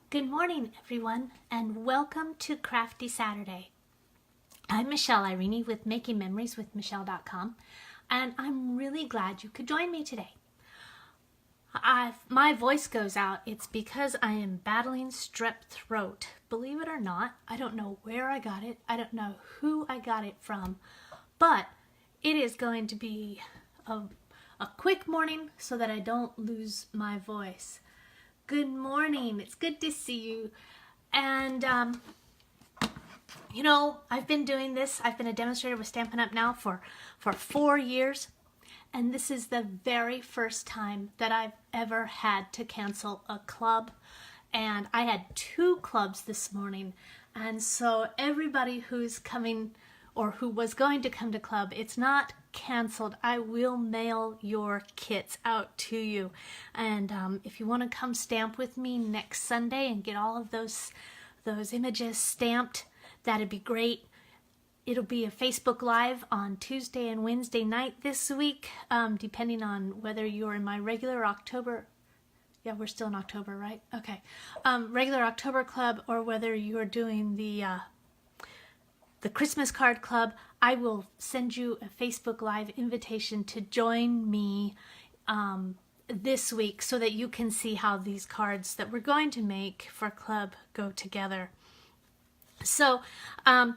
Good morning, everyone, and welcome to Crafty Saturday. I'm Michelle Irene with MakingMemoriesWithMichelle.com, and I'm really glad you could join me today. My voice goes out. It's because I am battling strep throat. Believe it or not, I don't know where I got it. I don't know who I got it from, but it is going to be a quick morning so that I don't lose my voice. Good morning. It's good to see you. And, I've been doing this. I've been a demonstrator with Stampin' Up! Now for 4 years. And this is the very first time that I've ever had to cancel a club. And I had 2 clubs this morning. And so everybody who's coming or who was going to come to club, it's not canceled. I will mail your kits out to you. And if you want to come stamp with me next Sunday and get all of those images stamped, that'd be great. It'll be a Facebook Live on Tuesday and Wednesday night this week, depending on whether you're in my regular October. Yeah, we're still in October, right? Okay. Regular October club, or whether you're doing the Christmas card club. I will send you a Facebook Live invitation to join me this week so that you can see how these cards that we're going to make for club go together. So I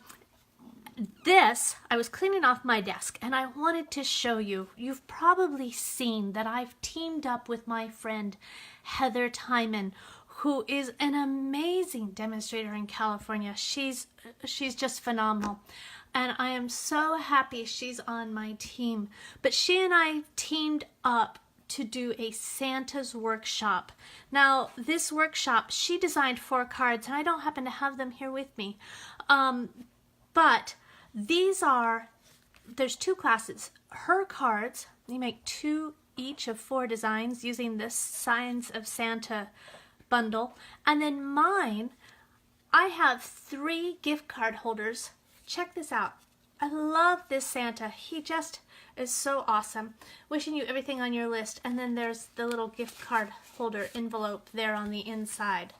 was cleaning off my desk and I wanted to show you. You've probably seen that I've teamed up with my friend Heather Timon, who is an amazing demonstrator in California. She's just phenomenal. And I am so happy she's on my team. But she and I teamed up to do a Santa's workshop. Now, this workshop, she designed 4 cards, and I don't happen to have them here with me. But there's 2 classes. Her cards, you make 2 each of 4 designs using this Signs of Santa bundle. And then mine, I have 3 gift card holders. Check this out. I love this Santa. He just is so awesome. Wishing you everything on your list. And then there's the little gift card holder envelope there on the inside.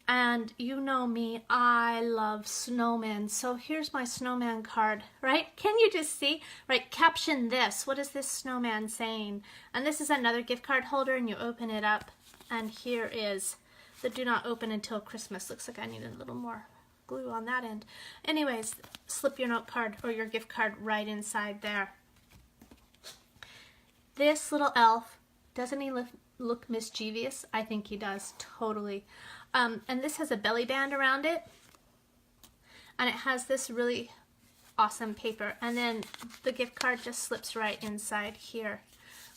And you know me, I love snowmen. So here's my snowman card, right? Can you just see? Right, caption this. What is this snowman saying? And this is another gift card holder, and you open it up. And here is the do not open until Christmas. Looks like I need a little more glue on that end. Anyways, slip your note card or your gift card right inside there. This little elf, doesn't he look mischievous? I think he does, totally. And this has a belly band around it. And it has this really awesome paper. And then the gift card just slips right inside here.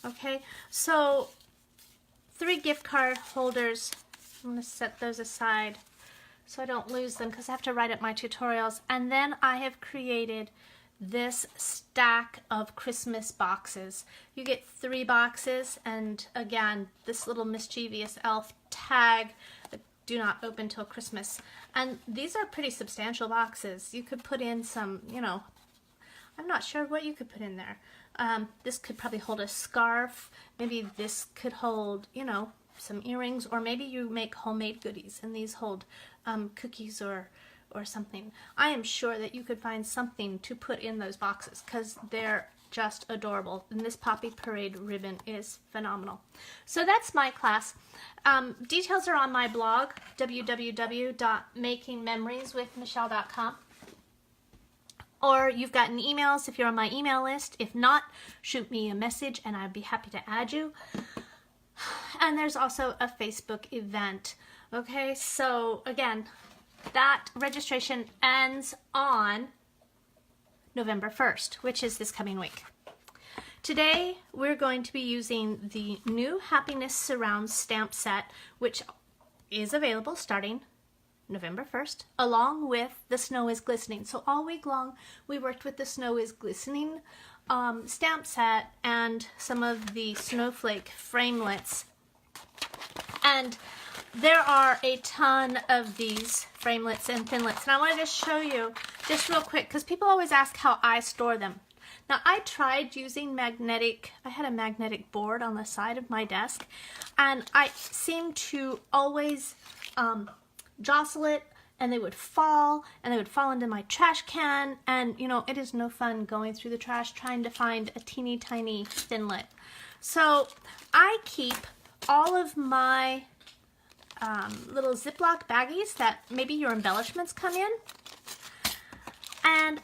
Okay, so 3 gift card holders. I'm going to set those aside so I don't lose them because I have to write up my tutorials. And then I have created this stack of Christmas boxes. You get 3 boxes, and again, this little mischievous elf tag, do not open till Christmas. And these are pretty substantial boxes. You could put in some, I'm not sure what you could put in there. This could probably hold a scarf. Maybe this could hold, some earrings, or maybe you make homemade goodies and these hold cookies or something. I am sure that you could find something to put in those boxes because they're just adorable. And this Poppy Parade ribbon is phenomenal. So that's my class. Details are on my blog, www.makingmemorieswithmichelle.com. Or you've gotten emails if you're on my email list. If not, shoot me a message and I'd be happy to add you. And there's also a Facebook event. Okay, so again, that registration ends on November 1st, which is this coming week. Today, we're going to be using the new Happiness Surround stamp set, which is available starting November 1st, along with the Snow is Glistening. So all week long, we worked with the Snow is Glistening stamp set and some of the snowflake framelits. And there are a ton of these framelits and thinlits. And I wanted to show you just real quick because people always ask how I store them. Now I tried using magnetic, I had a magnetic board on the side of my desk, and I seem to always jostle it, and they would fall into my trash can, and you know, it is no fun going through the trash trying to find a teeny tiny Thinlit. So I keep all of my little Ziploc baggies that maybe your embellishments come in, and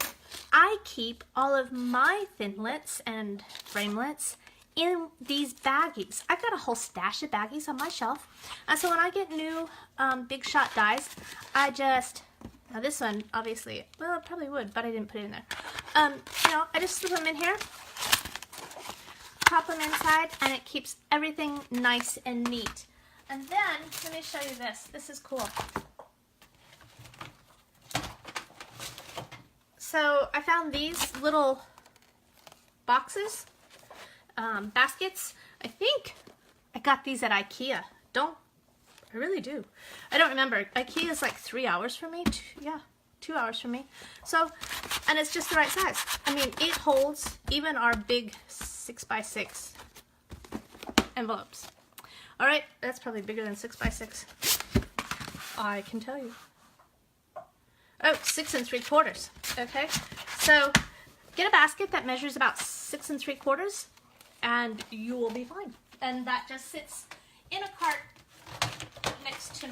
I keep all of my Thinlits and framelits in these baggies. I've got a whole stash of baggies on my shelf, and so when I get new Big Shot dies, I just, now this one obviously, well, it probably would, but I didn't put it in there. You know, I just slip them in here, pop them inside, and it keeps everything nice and neat. And then, let me show you this. This is cool. So I found these little boxes, baskets. I think I got these at IKEA. I really do. I don't remember. IKEA is like 3 hours from me. 2 hours from me. So, and it's just the right size. I mean, it holds even our big 6x6 envelopes. All right, that's probably bigger than 6x6. I can tell you. Oh, 6 3/4. Okay, so get a basket that measures about 6 3/4, and you will be fine. And that just sits in a cart next to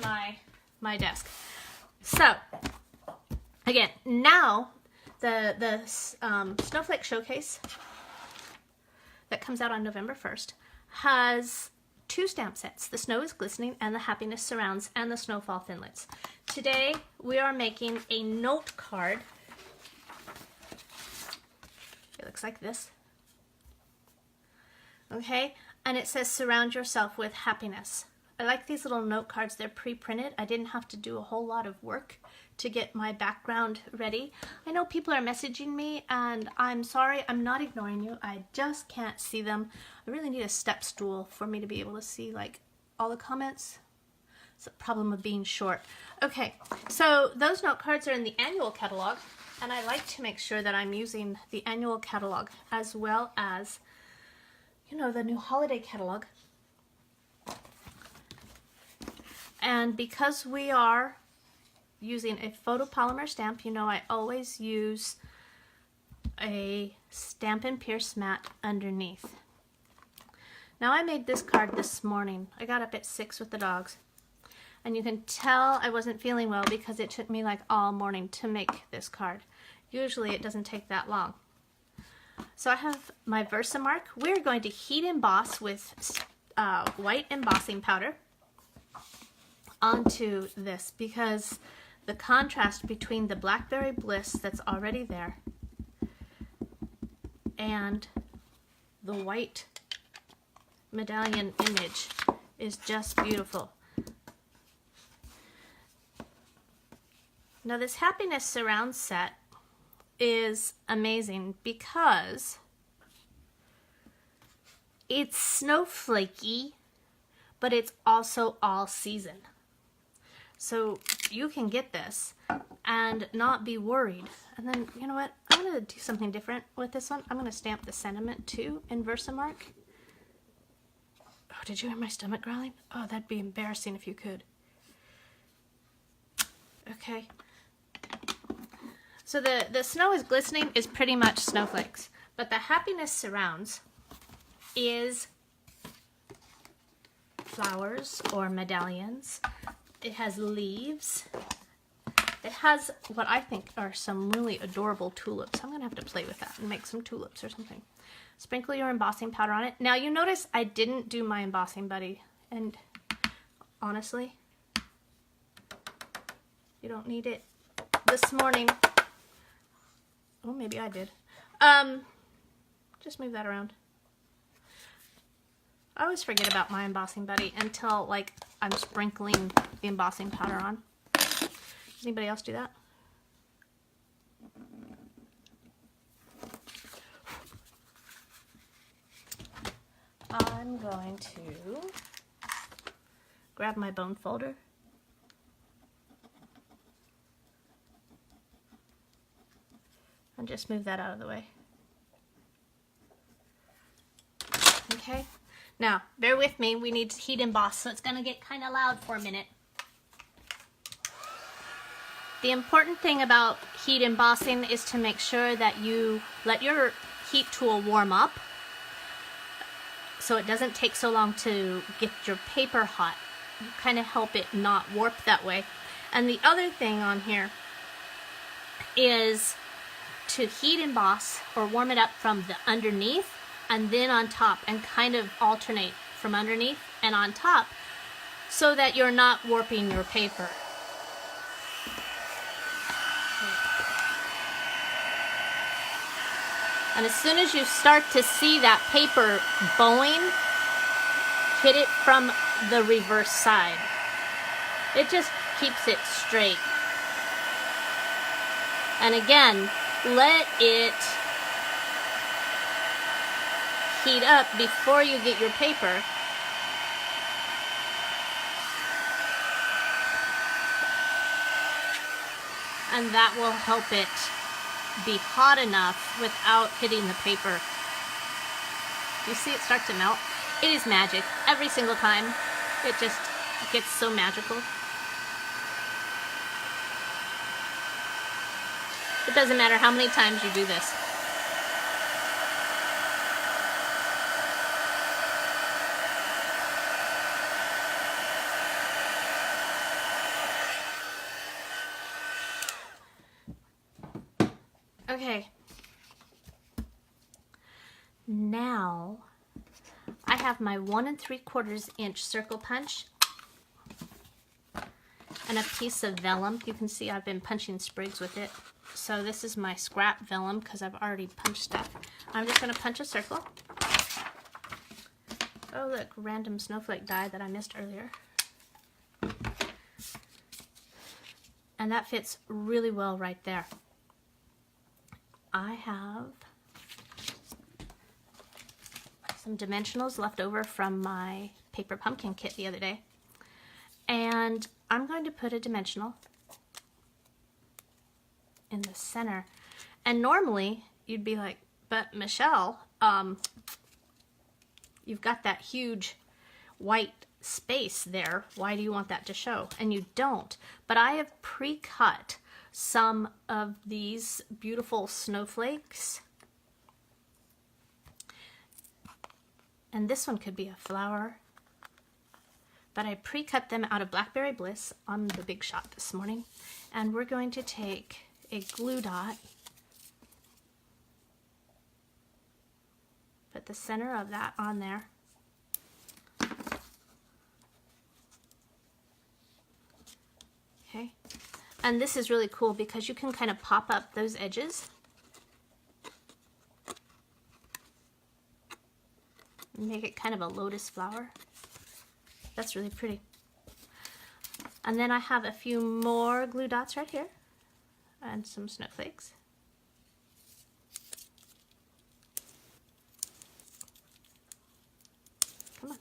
my desk. So again, now the Snowflake Showcase that comes out on November 1st has 2 stamp sets, the Snow is Glistening and the Happiness Surrounds and the Snowfall Thinlits. Today we are making a note card. It looks like this. Okay, and it says surround yourself with happiness. I like these little note cards. They're pre-printed. I didn't have to do a whole lot of work to get my background ready. I know people are messaging me, and I'm sorry, I'm not ignoring you. I just can't see them. I really need a step stool for me to be able to see like all the comments. It's a problem of being short. Okay, so those note cards are in the annual catalog, and I like to make sure that I'm using the annual catalog as well as, you know, the new holiday catalog. And because we are using a photopolymer stamp, you know I always use a Stampin' Pierce mat underneath. Now I made this card this morning. I got up at 6 with the dogs. And you can tell I wasn't feeling well because it took me like all morning to make this card. Usually it doesn't take that long. So I have my Versamark. We're going to heat emboss with white embossing powder onto this because the contrast between the Blackberry Bliss that's already there and the white medallion image is just beautiful. Now this Happiness Surround set is amazing because it's snowflakey, but it's also all season. So you can get this and not be worried. And then, you know what? I'm going to do something different with this one. I'm going to stamp the sentiment too in Versamark. Oh, did you hear my stomach growling? Oh, that'd be embarrassing if you could. Okay. So the Snow is Glistening is pretty much snowflakes, but the Happiness Surrounds is flowers or medallions. It has leaves. It has what I think are some really adorable tulips. I'm going to have to play with that and make some tulips or something. Sprinkle your embossing powder on it. Now you notice I didn't do my embossing buddy, and honestly, you don't need it. This morning, oh, maybe I did. Just move that around. I always forget about my embossing buddy until like I'm sprinkling the embossing powder on. Does anybody else do that? I'm going to grab my bone folder. And just move that out of the way. Okay, Now, bear with me, we need to heat emboss, so it's gonna get kind of loud for a minute. The important thing about heat embossing is to make sure that you let your heat tool warm up so it doesn't take so long to get your paper hot. You kind of help it not warp that way. And the other thing on here is to heat emboss or warm it up from the underneath and then on top, and kind of alternate from underneath and on top so that you're not warping your paper. And as soon as you start to see that paper bowing, hit it from the reverse side. It just keeps it straight. And again, let it heat up before you get your paper. And that will help it be hot enough without hitting the paper. You see it start to melt? It is magic. Every single time. It just gets so magical. It doesn't matter how many times you do this. Okay, now I have my 1 3/4 inch circle punch and a piece of vellum. You can see I've been punching sprigs with it. So this is my scrap vellum because I've already punched stuff. I'm just going to punch a circle. Oh look, random snowflake die that I missed earlier. And that fits really well right there. I have some dimensionals left over from my paper pumpkin kit the other day. And I'm going to put a dimensional in the center. And normally you'd be like, but Michelle, you've got that huge white space there. Why do you want that to show? And you don't. But I have pre-cut some of these beautiful snowflakes. And this one could be a flower. But I pre-cut them out of Blackberry Bliss on the Big Shot this morning. And we're going to take a glue dot, put the center of that on there. Okay. And this is really cool because you can kind of pop up those edges. And make it kind of a lotus flower. That's really pretty. And then I have a few more glue dots right here. And some snowflakes. Come on.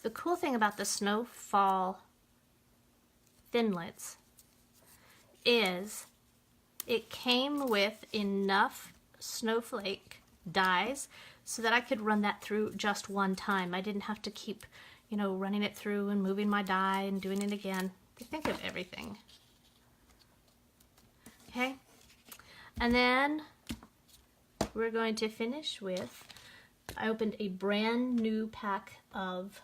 The cool thing about the Snowfall Thinlits is it came with enough snowflake dies so that I could run that through just one time. I didn't have to keep, you know, running it through and moving my die and doing it again. They think of everything. Okay, and then we're going to finish with, I opened a brand new pack of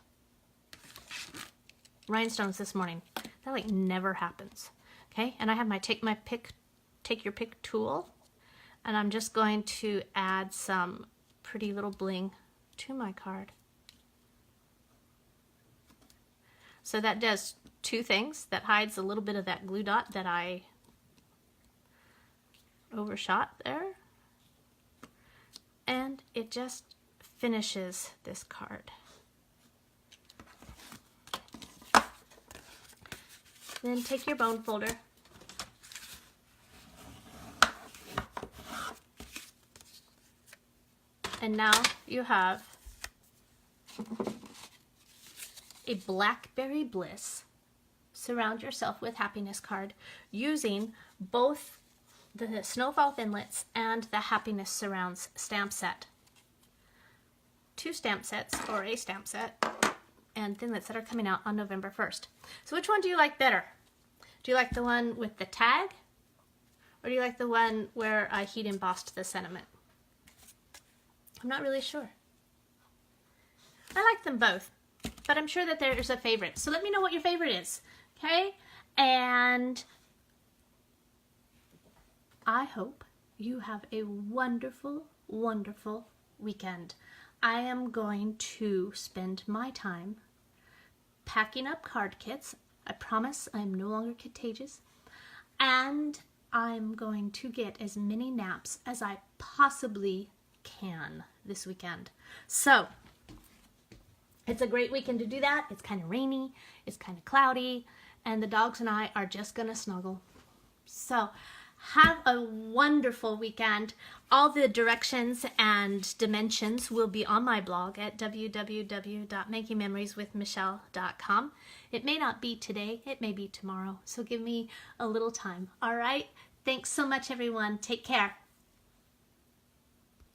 rhinestones this morning. That like never happens. Okay, and I have my take your pick tool, and I'm just going to add some pretty little bling to my card. So that does two things. That hides a little bit of that glue dot that I overshot there, and it just finishes this card. Then take your bone folder and now you have a Blackberry Bliss Surround Yourself with Happiness card using both the Snowfall Thinlits and the Happiness Surrounds stamp set. 2 stamp sets, or a stamp set, and Thinlits that are coming out on November 1st. So which one do you like better? Do you like the one with the tag? Or do you like the one where I heat embossed the sentiment? I'm not really sure. I like them both, but I'm sure that there's a favorite. So let me know what your favorite is, okay? And I hope you have a wonderful, wonderful weekend. I am going to spend my time packing up card kits. I promise I'm no longer contagious. And I'm going to get as many naps as I possibly can this weekend. So it's a great weekend to do that. It's kind of rainy, it's kind of cloudy, and the dogs and I are just gonna snuggle. So have a wonderful weekend. All the directions and dimensions will be on my blog at www.makingmemorieswithmichelle.com. It may not be today, it may be tomorrow, so give me a little time. All right? Thanks so much, everyone. Take care.